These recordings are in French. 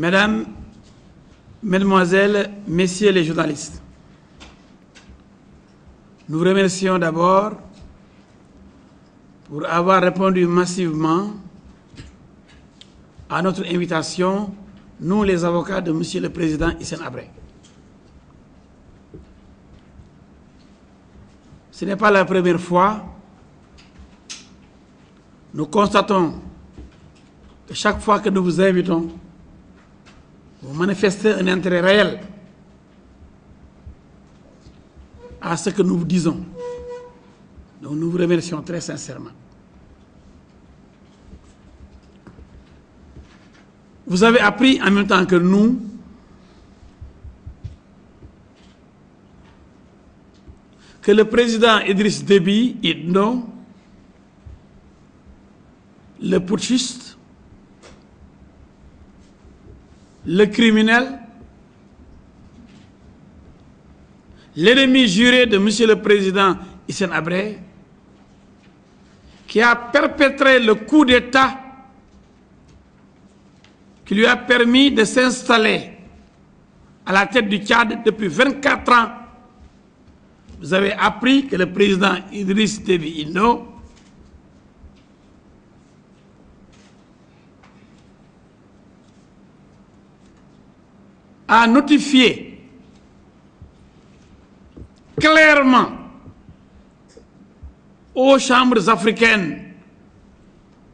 Mesdames, Mesdemoiselles, Messieurs les journalistes, nous vous remercions d'abord pour avoir répondu massivement à notre invitation, nous les avocats de Monsieur le Président Hissène Habré. Ce n'est pas la première fois. Nous constatons que chaque fois que nous vous invitons, vous manifestez un intérêt réel à ce que nous vous disons. Donc nous vous remercions très sincèrement. Vous avez appris en même temps que nous que le président Idriss Déby Itno, le putschiste, le criminel, l'ennemi juré de M. le Président Hissène Habré, qui a perpétré le coup d'État qui lui a permis de s'installer à la tête du Tchad depuis 24 ans. Vous avez appris que le président Idriss Déby Itno a notifié clairement aux chambres africaines,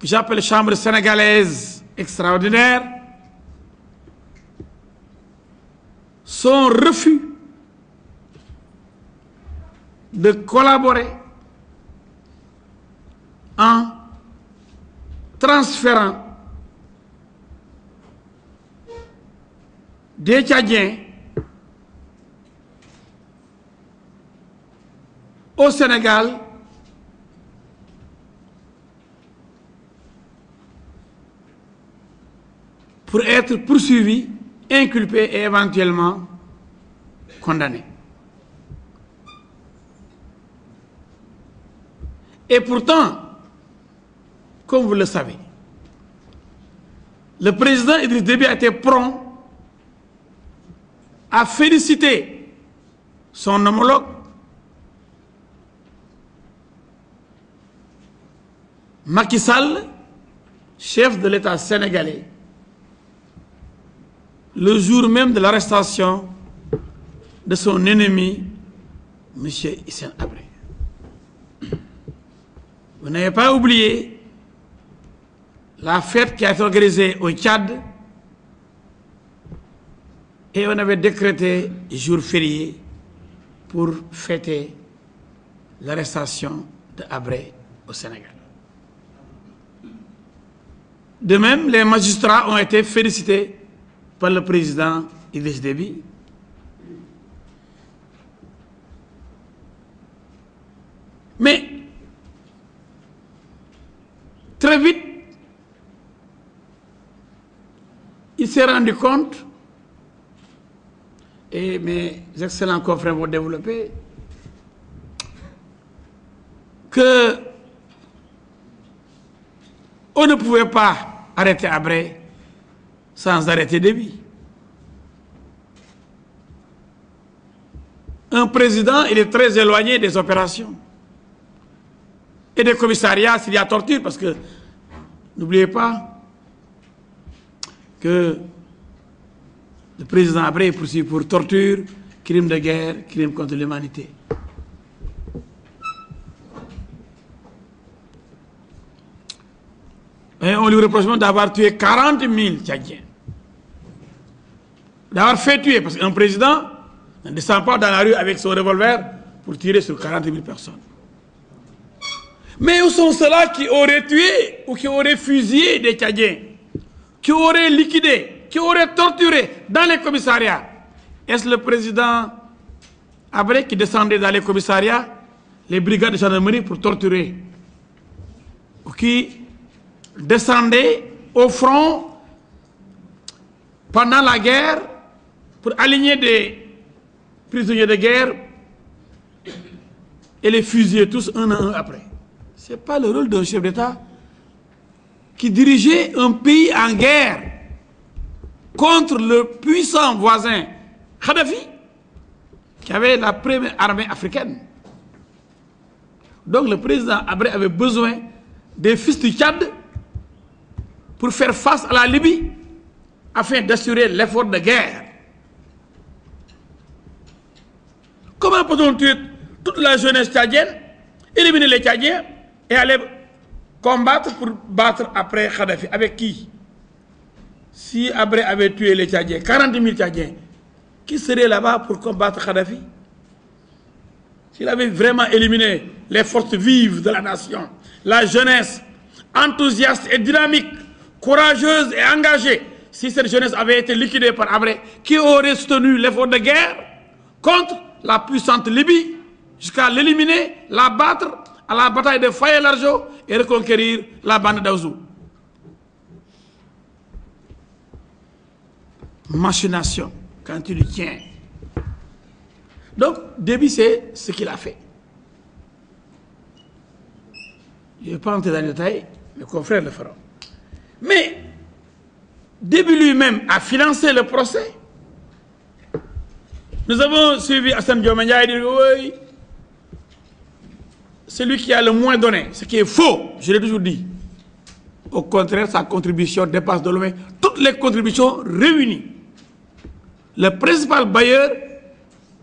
que j'appelle chambres sénégalaises extraordinaires, son refus de collaborer en transférant des Tchadiens au Sénégal pour être poursuivis, inculpés et éventuellement condamnés. Et pourtant, comme vous le savez, le président Idriss Déby a été prompt à féliciter son homologue Macky Sall, chef de l'État sénégalais, le jour même de l'arrestation de son ennemi, M. Hissène Habré. Vous n'avez pas oublié la fête qui a été organisée au Tchad et on avait décrété jour férié pour fêter l'arrestation de Habré au Sénégal. De même, les magistrats ont été félicités par le président Idriss Déby. Mais très vite, il s'est rendu compte, et mes excellents confrères vont développer, que on ne pouvait pas arrêter Habré sans arrêter Déby. Un président, il est très éloigné des opérations et des commissariats s'il y a torture, parce que n'oubliez pas que le président Habré est poursuivi pour torture, crime de guerre, crime contre l'humanité. Et on lui reproche d'avoir tué 40 000 Tchadiens. D'avoir fait tuer, parce qu'un président ne descend pas dans la rue avec son revolver pour tirer sur 40 000 personnes. Mais où sont ceux-là qui auraient tué ou qui auraient fusillé des Tchadiens, qui auraient liquidé, qui auraient torturé dans les commissariats? Est-ce le président Habré qui descendait dans les commissariats, les brigades de gendarmerie pour torturer? Ou qui descendait au front pendant la guerre pour aligner des prisonniers de guerre et les fusiller tous un à un après? Ce n'est pas le rôle d'un chef d'État qui dirigeait un pays en guerre contre le puissant voisin Kadhafi, qui avait la première armée africaine. Donc le président Habré avait besoin des fils du Tchad pour faire face à la Libye, afin d'assurer l'effort de guerre. Comment peut-on tuer toute la jeunesse tchadienne, éliminer les Tchadiens et aller combattre pour battre après Kadhafi? Avec qui? Si Habré avait tué les Tchadiens, 40 000 Tchadiens, qui serait là-bas pour combattre Kadhafi? S'il avait vraiment éliminé les forces vives de la nation, la jeunesse enthousiaste et dynamique, courageuse et engagée, si cette jeunesse avait été liquidée par Habré, qui aurait soutenu l'effort de guerre contre la puissante Libye, jusqu'à l'éliminer, la battre à la bataille de Faye-Largeau et reconquérir la bande d'Aouzou? Machination, quand tu le tiens. Donc, Déby, c'est ce qu'il a fait. Je ne vais pas entrer dans les détails, mes confrères le feront. Mais, Déby lui-même a financé le procès. Nous avons suivi Assane Diomania et dit oui, c'est lui qui a le moins donné, ce qui est faux, je l'ai toujours dit. Au contraire, sa contribution dépasse de loin toutes les contributions réunies. Le principal bailleur,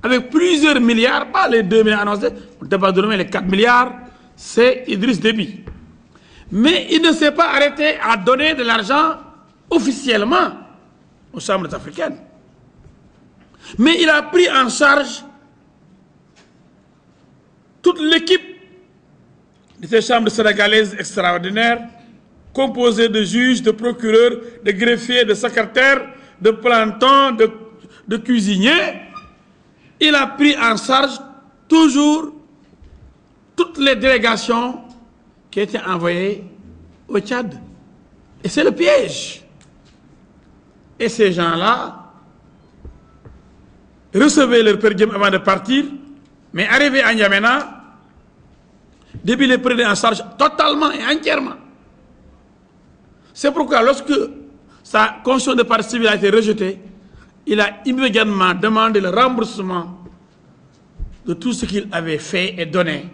avec plusieurs milliards, pas les 2 milliards annoncés, on dépasse de loin les 4 milliards, c'est Idriss Déby. Mais il ne s'est pas arrêté à donner de l'argent officiellement aux chambres africaines. Mais il a pris en charge toute l'équipe de ces chambres sénégalaises extraordinaires, composée de juges, de procureurs, de greffiers, de secrétaires, de plantons, de cuisiniers. Il a pris en charge toujours toutes les délégations qui étaient envoyées au Tchad. Et c'est le piège. Et ces gens-là recevaient leur per diem avant de partir, mais arrivés à N'Djamena, Déby les prenait en charge totalement et entièrement. C'est pourquoi lorsque sa constitution de partie civile a été rejetée, il a immédiatement demandé le remboursement de tout ce qu'il avait fait et donné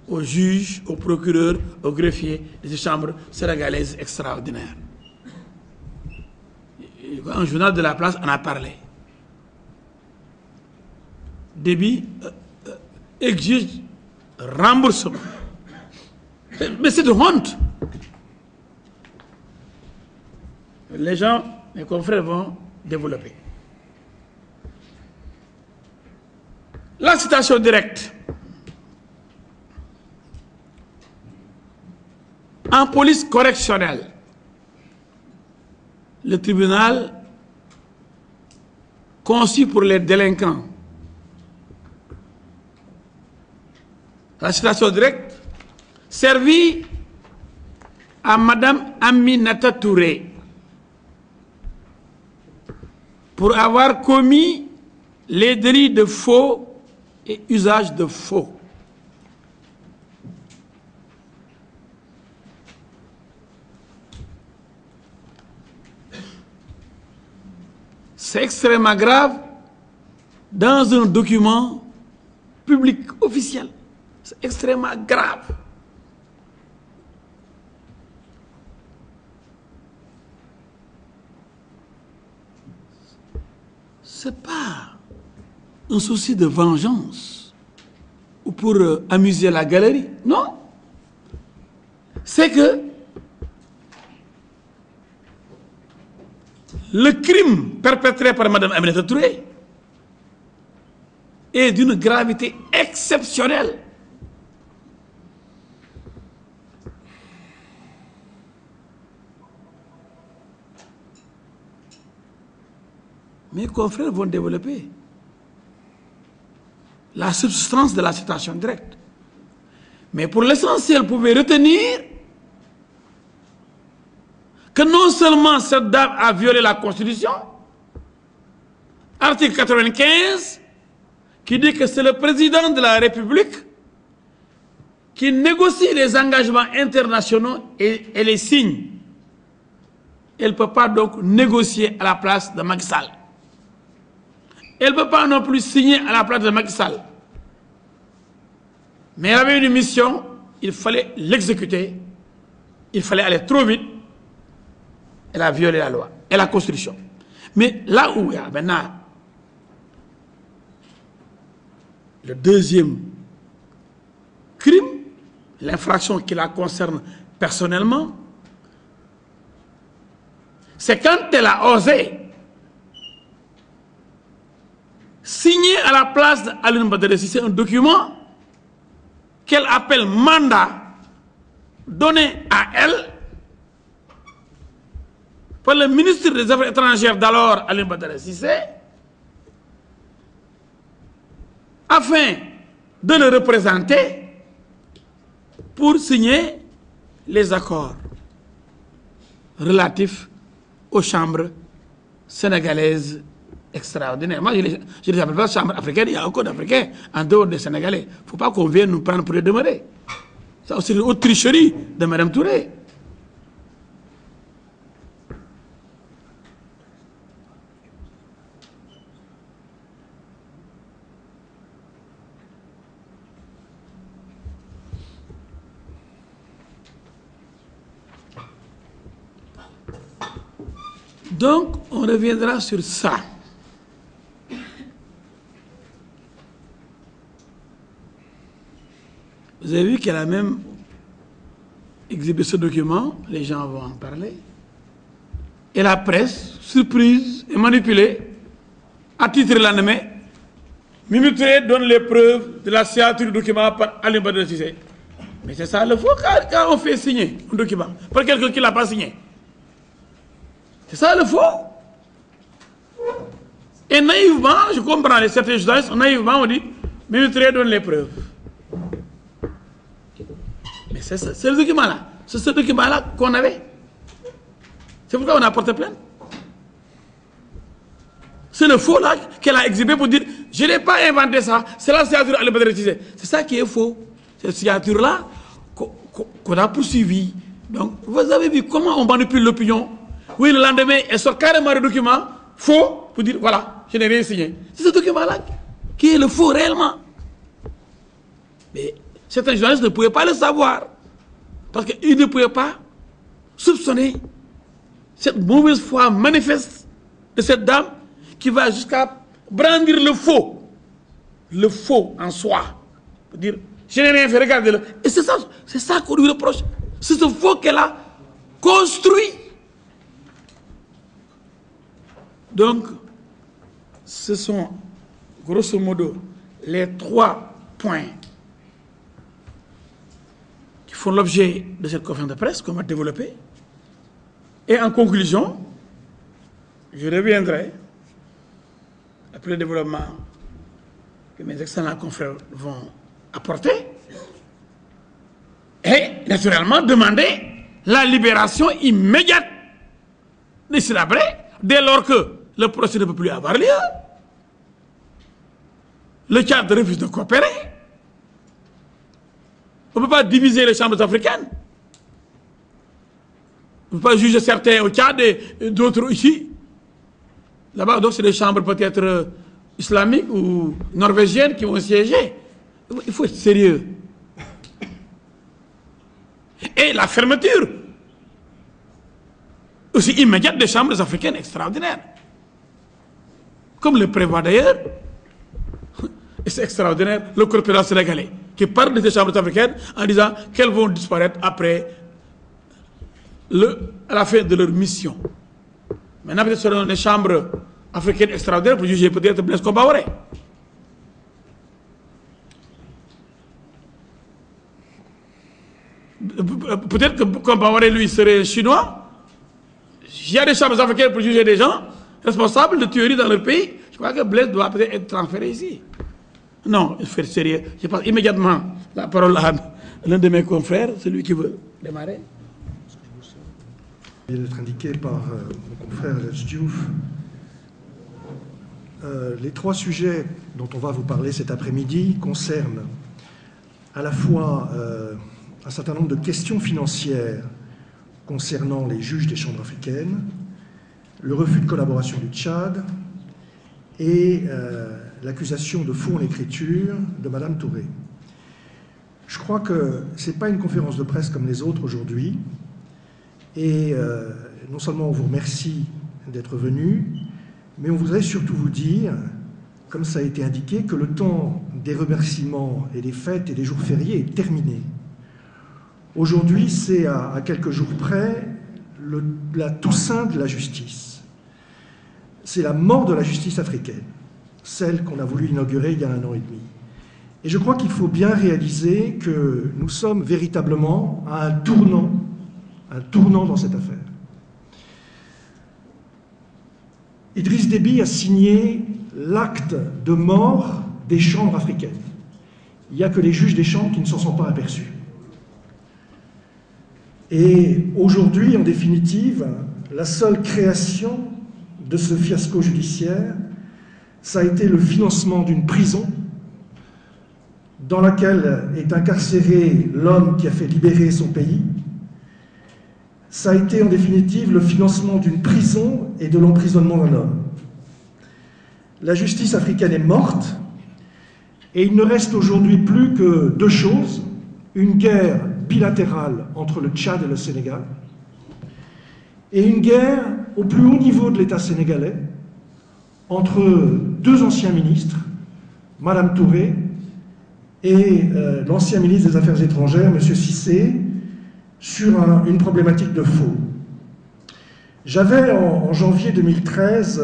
aux juges, aux procureurs, aux greffiers de ces chambres sénégalaises extraordinaires. Un journal de la place en a parlé. Déby exige remboursement. Mais c'est de honte. Les gens, mes confrères, vont développer. La citation directe. En police correctionnelle, le tribunal conçu pour les délinquants. La citation directe servie à Madame Aminata Touré pour avoir commis les délits de faux et usage de faux. C'est extrêmement grave dans un document public officiel. C'est extrêmement grave. Ce n'est pas un souci de vengeance ou pour amuser la galerie. Non. C'est que le crime perpétré par Mme Aminata Touré est d'une gravité exceptionnelle. Mes confrères vont développer la substance de la citation directe. Mais pour l'essentiel, vous pouvez retenir que non seulement cette dame a violé la Constitution, article 95, qui dit que c'est le président de la République qui négocie les engagements internationaux et les signe. elle ne peut pas donc négocier à la place de Macky Sall. Elle ne peut pas non plus signer à la place de Macky Sall. Mais elle avait une mission, il fallait l'exécuter, il fallait aller trop vite. Elle a violé la loi et la Constitution. Mais là où il y a maintenant le deuxième crime, l'infraction qui la concerne personnellement, c'est quand elle a osé signer à la place d'Alioune Badara Cissé un document qu'elle appelle mandat donné à elle par le ministre des Affaires étrangères d'alors, Alioune Badara Cissé, afin de le représenter pour signer les accords relatifs aux chambres sénégalaises extraordinaires. Moi, je ne les appelle pas chambres africaines, il y a encore d'Africains en dehors des Sénégalais. Il ne faut pas qu'on vienne nous prendre pour les demeurer. Ça, c'est une autre tricherie de Mme Touré. Donc, on reviendra sur ça. Vous avez vu qu'elle a même exhibé ce document, les gens vont en parler, et la presse, surprise et manipulée, à titre lendemain, Mimi Touré donne les preuves de la signature du document par Alioune Badara Cissé. Mais c'est ça le faux quand on fait signer un document par quelqu'un qui ne l'a pas signé. C'est ça le faux. Et naïvement, je comprends les certains journalistes, naïvement on dit, Mimi Touré donne les preuves. Mais c'est le document-là. C'est ce document-là qu'on avait. C'est pourquoi on a porté plainte. C'est le faux là qu'elle a exhibé pour dire, je n'ai pas inventé ça, c'est la signature d'Alioune Badara Cissé. C'est ça qui est faux. Cette signature-là qu'on a poursuivie. Donc, vous avez vu comment on manipule l'opinion. Oui, le lendemain, elle sort carrément le document faux pour dire, voilà, je n'ai rien signé. C'est ce document-là qui est le faux réellement. Mais certains journalistes ne pouvaient pas le savoir. Parce qu'ils ne pouvaient pas soupçonner cette mauvaise foi manifeste de cette dame qui va jusqu'à brandir le faux. Le faux en soi. Pour dire, je n'ai rien fait, regardez-le. Et c'est ça qu'on lui reproche. C'est ce faux qu'elle a construit. Donc, ce sont, grosso modo, les 3 points qui font l'objet de cette conférence de presse qu'on va développer. Et en conclusion, je reviendrai, après le développement que mes excellents confrères vont apporter, et naturellement demander la libération immédiate de Sinabré dès lors que le procès ne peut plus avoir lieu. Le Tchad refuse de coopérer. On ne peut pas diviser les chambres africaines. On ne peut pas juger certains au Tchad et d'autres ici. Là-bas, donc, c'est des chambres peut-être islamiques ou norvégiennes qui vont siéger. Il faut être sérieux. Et la fermeture aussi immédiate des chambres africaines extraordinaires. Comme le prévoit d'ailleurs, et c'est extraordinaire, le correspondant sénégalais, qui parle de ces chambres africaines en disant qu'elles vont disparaître après à la fin de leur mission. Maintenant, peut-être ce seront les chambres africaines extraordinaires pour juger peut-être Blaise Compaoré. Peut-être que Compaoré, lui, serait chinois. Il y a des chambres africaines pour juger des gens responsables de tueries dans leur pays. Je crois que Blaise doit peut-être être transféré ici. Non, il faut être sérieux. Je passe immédiatement la parole à l'un de mes confrères, celui qui veut démarrer. Il vient d'être indiqué par mon confrère El Diouf. Les 3 sujets dont on va vous parler cet après-midi concernent à la fois un certain nombre de questions financières concernant les juges des chambres africaines, le refus de collaboration du Tchad et l'accusation de faux en écriture de Mme Touré. Je crois que ce n'est pas une conférence de presse comme les autres aujourd'hui. Et non seulement on vous remercie d'être venu, mais on voudrait surtout vous dire, comme ça a été indiqué, que le temps des remerciements et des fêtes et des jours fériés est terminé. Aujourd'hui, c'est à quelques jours près la Toussaint de la justice. C'est la mort de la justice africaine, celle qu'on a voulu inaugurer il y a 1 an et demi. Et je crois qu'il faut bien réaliser que nous sommes véritablement à un tournant dans cette affaire. Idriss Déby a signé l'acte de mort des chambres africaines. Il n'y a que les juges des chambres qui ne s'en sont pas aperçus. Et aujourd'hui, en définitive, la seule création de ce fiasco judiciaire, ça a été le financement d'une prison dans laquelle est incarcéré l'homme qui a fait libérer son pays. Ça a été en définitive le financement d'une prison et de l'emprisonnement d'un homme. La justice africaine est morte et il ne reste aujourd'hui plus que 2 choses, une guerre bilatérale entre le Tchad et le Sénégal et une guerre au plus haut niveau de l'État sénégalais entre 2 anciens ministres, Mme Touré et l'ancien ministre des Affaires étrangères, M. Cissé, sur une problématique de faux. J'avais, en janvier 2013,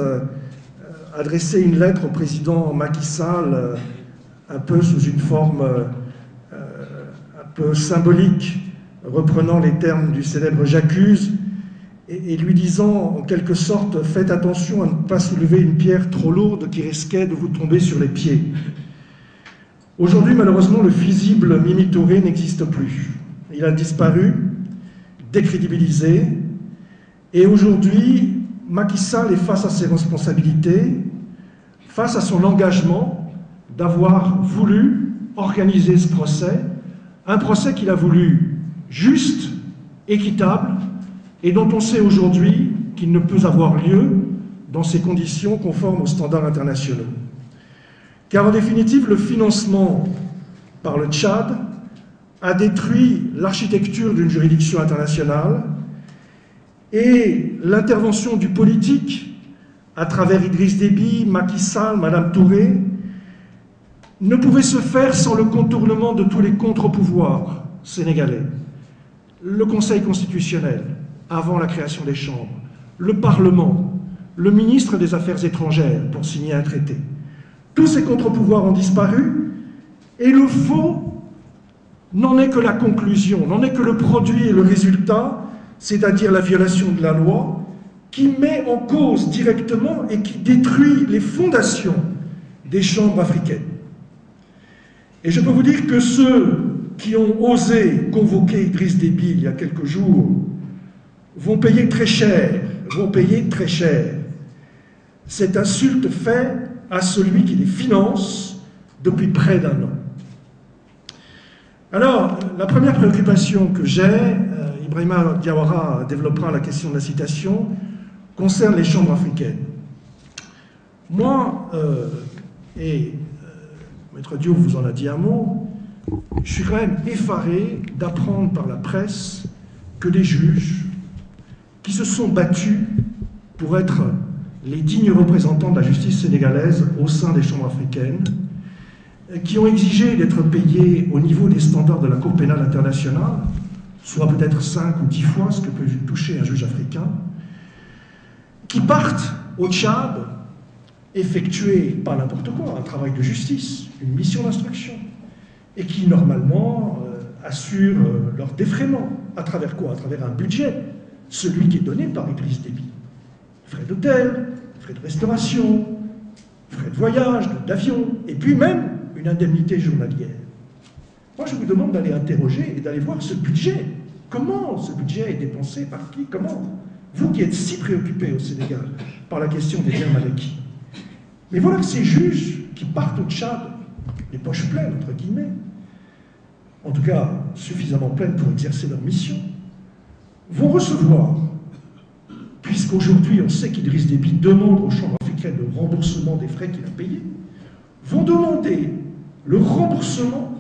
adressé une lettre au président Macky Sall, un peu sous une forme un peu symbolique, reprenant les termes du célèbre J'accuse, et lui disant, en quelque sorte, faites attention à ne pas soulever une pierre trop lourde qui risquait de vous tomber sur les pieds. Aujourd'hui, malheureusement, le fusible Mimi Touré n'existe plus. Il a disparu, décrédibilisé, et aujourd'hui, Macky Sall est face à ses responsabilités, face à son engagement d'avoir voulu organiser ce procès, un procès qu'il a voulu juste, équitable, et dont on sait aujourd'hui qu'il ne peut avoir lieu dans ces conditions conformes aux standards internationaux. Car en définitive, le financement par le Tchad a détruit l'architecture d'une juridiction internationale et l'intervention du politique à travers Idriss Déby, Macky Sall, Mme Touré ne pouvait se faire sans le contournement de tous les contre-pouvoirs sénégalais. Le Conseil constitutionnel, avant la création des chambres, le Parlement, le ministre des Affaires étrangères pour signer un traité. Tous ces contre-pouvoirs ont disparu et le faux n'en est que la conclusion, n'en est que le produit et le résultat, c'est-à-dire la violation de la loi qui met en cause directement et qui détruit les fondations des chambres africaines. Et je peux vous dire que ceux qui ont osé convoquer Idriss Déby il y a quelques jours vont payer très cher, cette insulte faite à celui qui les finance depuis près d'1 an. Alors, la première préoccupation que j'ai, Ibrahima Diawara développera la question de la citation, concerne les chambres africaines. Moi, Maître Diop vous en a dit un mot, je suis quand même effaré d'apprendre par la presse que des juges qui se sont battus pour être les dignes représentants de la justice sénégalaise au sein des chambres africaines, qui ont exigé d'être payés au niveau des standards de la Cour pénale internationale, soit peut-être 5 ou 10 fois ce que peut toucher un juge africain, qui partent au Tchad effectuer, pas n'importe quoi, un travail de justice, une mission d'instruction, et qui normalement assurent leur défraiement. À travers quoi? À travers un budget, celui qui est donné par Idriss Déby. Frais d'hôtel, frais de restauration, frais de voyage, d'avion, et puis même une indemnité journalière. Moi, je vous demande d'aller interroger et d'aller voir ce budget. Comment ce budget est dépensé? Par qui? Comment? Vous qui êtes si préoccupés au Sénégal par la question des biens mal acquis. Mais voilà que ces juges qui partent au Tchad, les poches pleines, entre guillemets, en tout cas suffisamment pleines pour exercer leur mission, vont vont recevoir, puisqu'aujourd'hui on sait qu'Idriss Déby demande aux chambres africaines le remboursement des frais qu'il a payés, vont demander le remboursement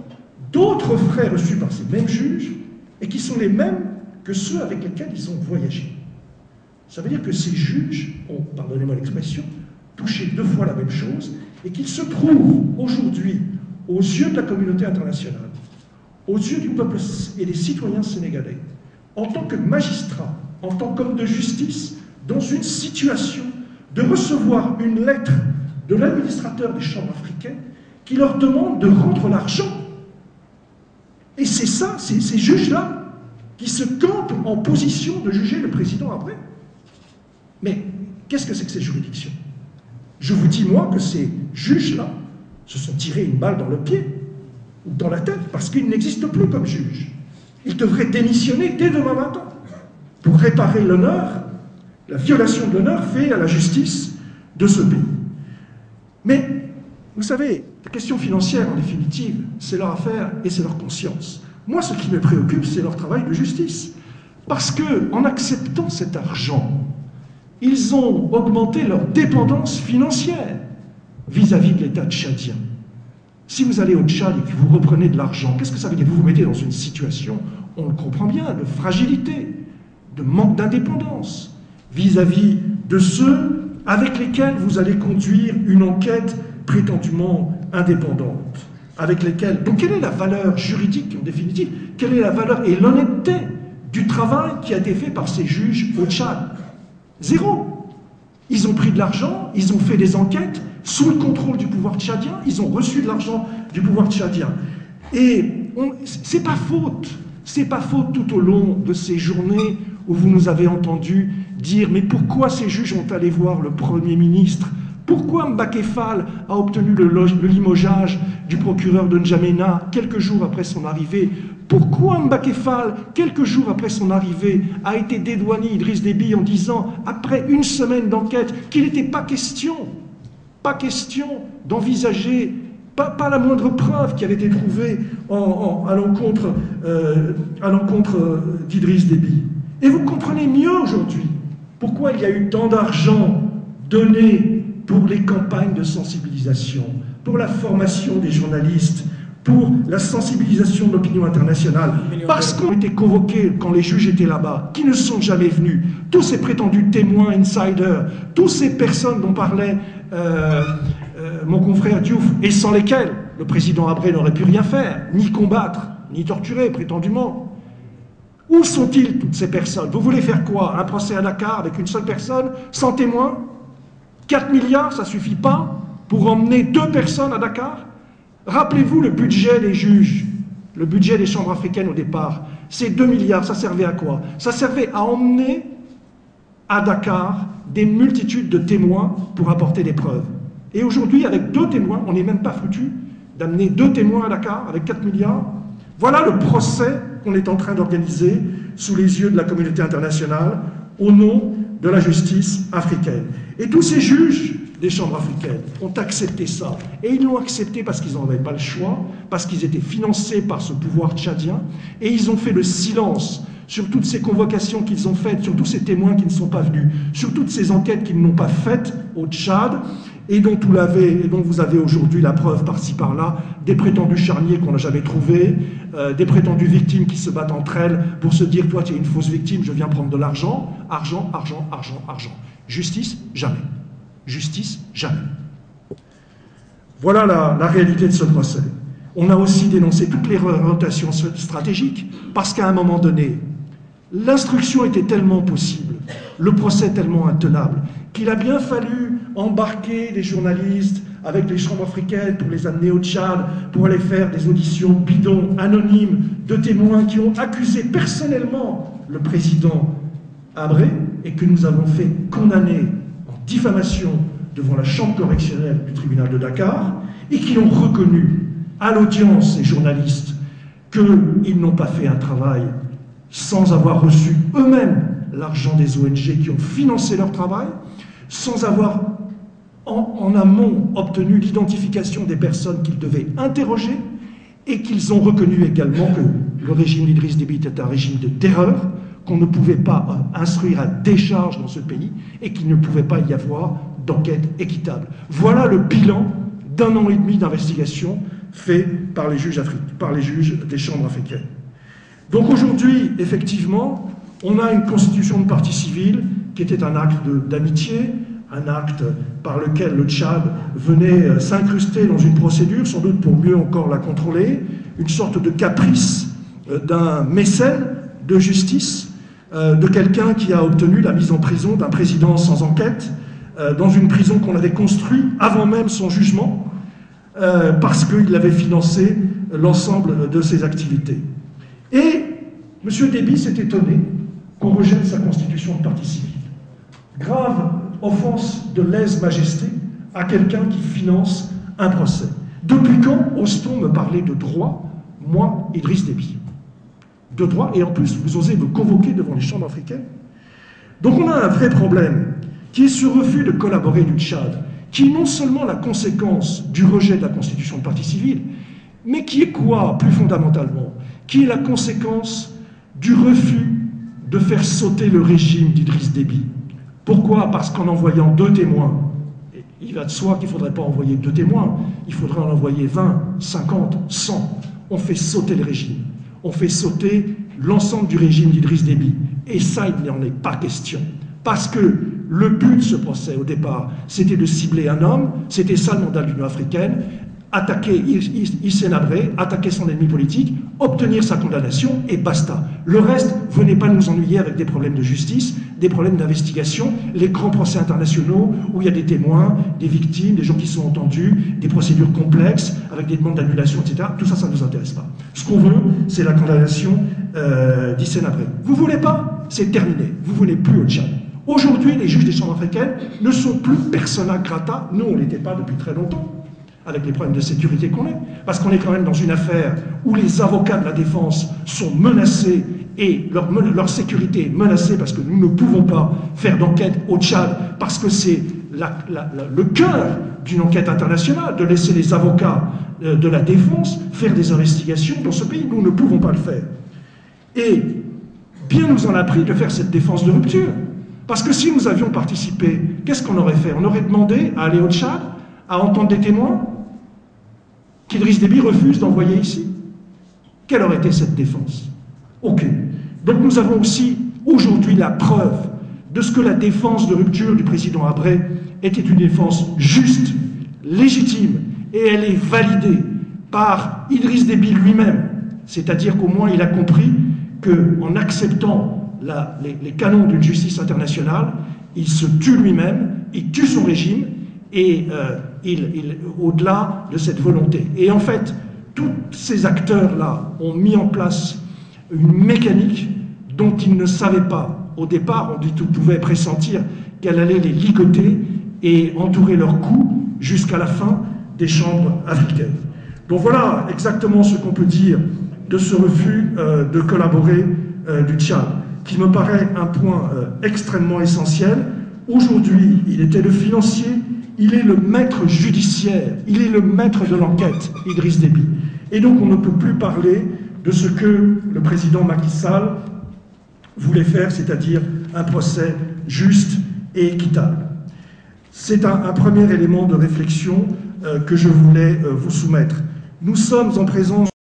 d'autres frais reçus par ces mêmes juges et qui sont les mêmes que ceux avec lesquels ils ont voyagé. Ça veut dire que ces juges ont, pardonnez-moi l'expression, touché 2 fois la même chose et qu'ils se trouvent aujourd'hui, aux yeux de la communauté internationale, aux yeux du peuple et des citoyens sénégalais, en tant que magistrats, en tant qu'hommes de justice, dans une situation de recevoir une lettre de l'administrateur des chambres africaines qui leur demande de rendre l'argent. Et c'est ça, ces juges-là, qui se campent en position de juger le président après. Mais qu'est-ce que c'est que ces juridictions? Je vous dis, moi, que ces juges-là se sont tirés une balle dans le pied, ou dans la tête, parce qu'ils n'existent plus comme juges. Ils devraient démissionner dès demain matin, pour réparer l'honneur, la violation de l'honneur faite à la justice de ce pays. Mais, vous savez, la question financière, en définitive, c'est leur affaire et c'est leur conscience. Moi, ce qui me préoccupe, c'est leur travail de justice. Parce qu'en acceptant cet argent, ils ont augmenté leur dépendance financière vis-à-vis de l'État tchadien. Si vous allez au Tchad et que vous reprenez de l'argent, qu'est-ce que ça veut dire? Vous vous mettez dans une situation, on le comprend bien, de fragilité, de manque d'indépendance vis-à-vis de ceux avec lesquels vous allez conduire une enquête prétendument indépendante. Avec lesquels... Donc quelle est la valeur juridique, en définitive? Quelle est la valeur et l'honnêteté du travail qui a été fait par ces juges au Tchad? Zéro. Ils ont pris de l'argent, ils ont fait des enquêtes sous le contrôle du pouvoir tchadien, ils ont reçu de l'argent du pouvoir tchadien. Et c'est pas faute tout au long de ces journées où vous nous avez entendu dire « Mais pourquoi ces juges ont allé voir le Premier ministre ? Pourquoi Mbacké Fall a obtenu le limogeage du procureur de N'Djamena quelques jours après son arrivée? Pourquoi Mbacké Fall, quelques jours après son arrivée, a été dédouané Idriss Déby en disant, après une semaine d'enquête, qu'il n'était pas question d'envisager, pas la moindre preuve qui avait été trouvée à l'encontre d'Idriss Déby. Et vous comprenez mieux aujourd'hui pourquoi il y a eu tant d'argent donné pour les campagnes de sensibilisation, pour la formation des journalistes, pour la sensibilisation de l'opinion internationale, parce qu'on était convoqués quand les juges étaient là-bas, qui ne sont jamais venus, tous ces prétendus témoins insiders, toutes ces personnes dont parlait mon confrère Diouf, et sans lesquels le président Habré n'aurait pu rien faire, ni combattre, ni torturer, prétendument. Où sont-ils, toutes ces personnes? Vous voulez faire quoi? Un procès à Dakar avec une seule personne, sans témoin? 4 milliards, ça ne suffit pas pour emmener 2 personnes à Dakar? Rappelez-vous le budget des juges, le budget des chambres africaines au départ. Ces 2 milliards, ça servait à quoi? Ça servait à emmener à Dakar des multitudes de témoins pour apporter des preuves. Et aujourd'hui, avec 2 témoins, on n'est même pas foutu d'amener 2 témoins à Dakar avec 4 milliards. Voilà le procès qu'on est en train d'organiser sous les yeux de la communauté internationale au nom de la justice africaine. Et tous ces juges des chambres africaines ont accepté ça. Et ils l'ont accepté parce qu'ils n'en avaient pas le choix, parce qu'ils étaient financés par ce pouvoir tchadien, et ils ont fait le silence sur toutes ces convocations qu'ils ont faites, sur tous ces témoins qui ne sont pas venus, sur toutes ces enquêtes qu'ils n'ont pas faites au Tchad, et dont vous avez aujourd'hui la preuve par-ci par-là, des prétendus charniers qu'on n'a jamais trouvés, des prétendues victimes qui se battent entre elles pour se dire « Toi, tu es une fausse victime, je viens prendre de l'argent. » Argent, argent, argent, argent. Justice, jamais. Justice, jamais. Voilà la réalité de ce procès. On a aussi dénoncé toutes les rotations stratégiques, parce qu'à un moment donné, l'instruction était tellement possible, le procès tellement intenable, qu'il a bien fallu embarquer des journalistes avec les chambres africaines pour les amener au Tchad, pour aller faire des auditions bidons, anonymes, de témoins qui ont accusé personnellement le président Habré et que nous avons fait condamner en diffamation devant la chambre correctionnelle du tribunal de Dakar et qui ont reconnu à l'audience, ces journalistes, qu'ils n'ont pas fait un travail sans avoir reçu eux-mêmes l'argent des ONG qui ont financé leur travail, sans avoir en amont obtenu l'identification des personnes qu'ils devaient interroger, et qu'ils ont reconnu également que le régime d'Idriss Déby était un régime de terreur, qu'on ne pouvait pas instruire à décharge dans ce pays et qu'il ne pouvait pas y avoir d'enquête équitable. Voilà le bilan d'1 an et demi d'investigation fait par les juges des chambres africaines. Donc aujourd'hui, effectivement, on a une constitution de partie civile qui était un acte d'amitié, un acte par lequel le Tchad venait s'incruster dans une procédure, sans doute pour mieux encore la contrôler, une sorte de caprice d'un mécène de justice, de quelqu'un qui a obtenu la mise en prison d'un président sans enquête, dans une prison qu'on avait construite avant même son jugement, parce qu'il avait financé l'ensemble de ses activités. Et M. Déby s'est étonné qu'on rejette sa constitution de partie civile. Grave offense de lèse-majesté à quelqu'un qui finance un procès. Depuis quand ose-t-on me parler de droit, moi, Idriss Déby? De droit, et en plus, vous osez me convoquer devant les chambres africaines? Donc on a un vrai problème, qui est ce refus de collaborer du Tchad, qui est non seulement la conséquence du rejet de la constitution de partie civile, mais qui est quoi, plus fondamentalement? Qui est la conséquence du refus de faire sauter le régime d'Idriss Déby. Pourquoi? Parce qu'en envoyant 2 témoins, il va de soi qu'il ne faudrait pas envoyer 2 témoins, il faudrait en envoyer 20, 50, 100. On fait sauter le régime. On fait sauter l'ensemble du régime d'Idriss Déby. Et ça, il n'en est pas question. Parce que le but de ce procès, au départ, c'était de cibler un homme, c'était ça le mandat de l'Union africaine, attaquer Hissène Habré, attaquer son ennemi politique, obtenir sa condamnation, et basta. Le reste, venez pas nous ennuyer avec des problèmes de justice, des problèmes d'investigation, les grands procès internationaux où il y a des témoins, des victimes, des gens qui sont entendus, des procédures complexes, avec des demandes d'annulation, etc. Tout ça, ça ne nous intéresse pas. Ce qu'on veut, c'est la condamnation d'Hissène Habré. Vous voulez pas? C'est terminé. Vous venez plus au Tchad. Aujourd'hui, les juges des chambres africaines ne sont plus persona grata. Nous, on ne l'était pas depuis très longtemps, avec les problèmes de sécurité qu'on est, parce qu'on est quand même dans une affaire où les avocats de la défense sont menacés et leur sécurité est menacée parce que nous ne pouvons pas faire d'enquête au Tchad, parce que c'est le cœur d'une enquête internationale, de laisser les avocats de la défense faire des investigations dans ce pays. Nous ne pouvons pas le faire. Et bien nous en a pris de faire cette défense de rupture. Parce que si nous avions participé, qu'est-ce qu'on aurait fait? On aurait demandé à aller au Tchad, à entendre des témoins qu'Idriss Déby refuse d'envoyer ici. Quelle aurait été cette défense? Aucune. Donc nous avons aussi aujourd'hui la preuve de ce que la défense de rupture du président Habré était une défense juste, légitime, et elle est validée par Idriss Déby lui-même. C'est-à-dire qu'au moins il a compris qu'en acceptant les canons d'une justice internationale, il se tue lui-même, il tue son régime, et au-delà de cette volonté. Et en fait, tous ces acteurs-là ont mis en place une mécanique dont ils ne savaient pas. Au départ, on pouvait pressentir qu'elle allait les ligoter et entourer leur cou jusqu'à la fin des chambres africaines. Donc voilà exactement ce qu'on peut dire de ce refus de collaborer du Tchad, qui me paraît un point extrêmement essentiel. Aujourd'hui, il était le financier, il est le maître judiciaire, il est le maître de l'enquête, Idriss Déby. Et donc on ne peut plus parler de ce que le président Macky Sall voulait faire, c'est-à-dire un procès juste et équitable. C'est un premier élément de réflexion que je voulais vous soumettre. Nous sommes en présence